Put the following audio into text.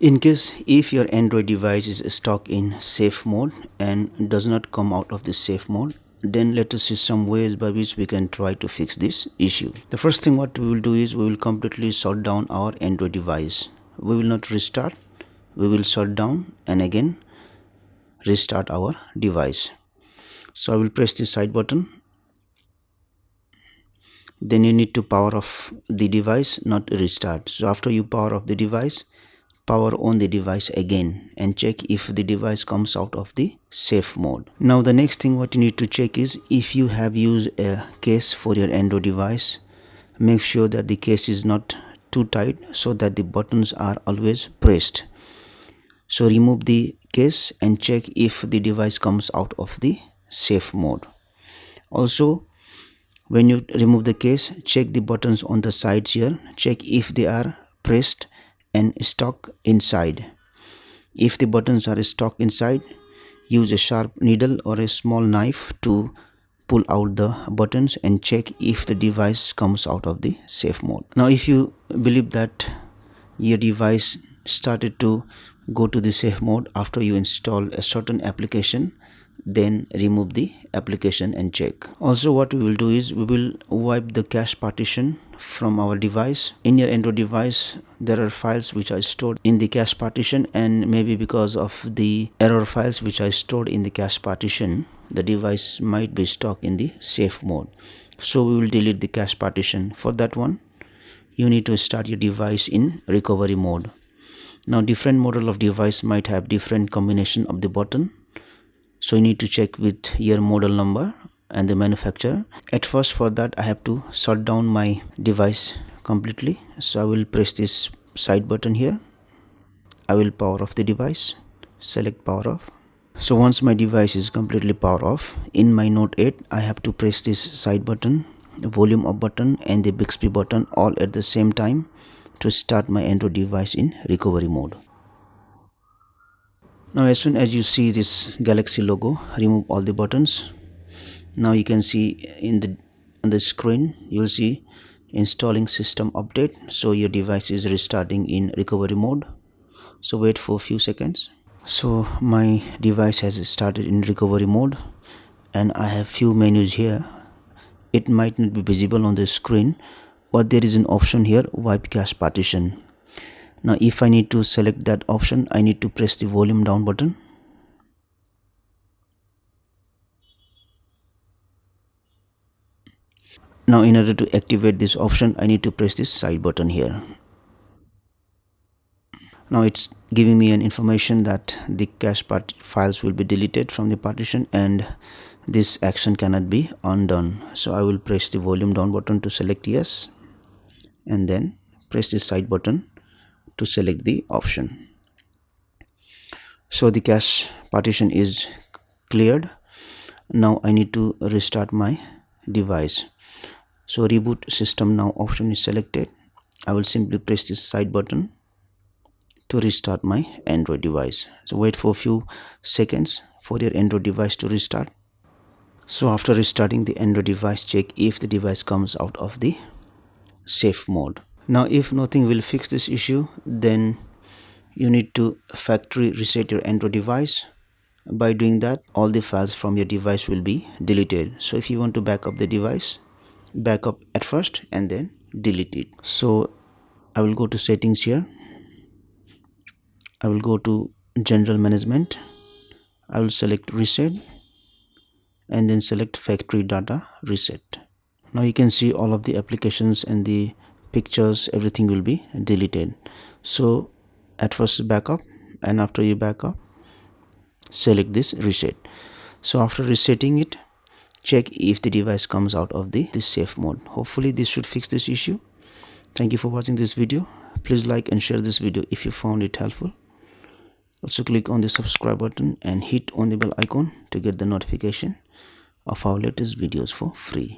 In case if your Android device is stuck in safe mode and does not come out of the safe mode, then let us see some ways by which we can try to fix this issue. The first thing what we will do is we will completely shut down our Android device. We will not restart, we will shut down and again restart our device. So I will press the side button. Then you need to power off the device, not restart. So after you power off the device, power on the device again and check if the device comes out of the safe mode. Now the next thing what you need to check is if you have used a case for your Android device, make sure that the case is not too tight so that the buttons are always pressed. So remove the case and check if the device comes out of the safe mode. Also, when you remove the case, check the buttons on the sides here. Check if they are pressed and stuck inside. If the buttons are stuck inside, use a sharp needle or a small knife to pull out the buttons and check if the device comes out of the safe mode. Now if you believe that your device started to go to the safe mode after you install a certain application, then remove the application and check. Also what we will do is we will wipe the cache partition from our device. In your Android device there are files which are stored in the cache partition, and maybe because of the error files which are stored in the cache partition, the device might be stuck in the safe mode. So we will delete the cache partition. For that one, you need to start your device in recovery mode. Now different model of device might have different combination of the button, so you need to check with your model number and the manufacturer. At first, for that I have to shut down my device completely. So I will press this side button here. I will power off the device, select power off. So once my device is completely power off, in my Note 8 I have to press this side button, volume up button and the Bixby button all at the same time to start my Android device in recovery mode. Now as soon as you see this Galaxy logo, remove all the buttons. Now you can see on the screen you will see installing system update. So your device is restarting in recovery mode. So wait for a few seconds. So my device has started in recovery mode and I have few menus here. It might not be visible on the screen, but there is an option here, wipe cache partition. Now if I need to select that option, I need to press the volume down button. Now in order to activate this option, I need to press this side button here. Now it's giving me an information that the cache files will be deleted from the partition and this action cannot be undone. So I will press the volume down button to select yes and then press the side button to select the option. So the cache partition is cleared. Now I need to restart my device. So reboot system now option is selected. I will simply press this side button to restart my Android device. So wait for a few seconds for your Android device to restart. So after restarting the Android device, check if the device comes out of the safe mode. Now if nothing will fix this issue, then you need to factory reset your Android device. By doing that, all the files from your device will be deleted. So if you want to back up the device, back up at first and then delete it. So I will go to settings here. I will go to general management. I will select reset and then select factory data reset. Now you can see all of the applications and the pictures, everything will be deleted. So at first backup, and after you back up, select this reset. So after resetting it, check if the device comes out of the safe mode. Hopefully this should fix this issue. Thank you for watching this video. Please like and share this video if you found it helpful. Also click on the subscribe button and hit on the bell icon to get the notification of our latest videos for free.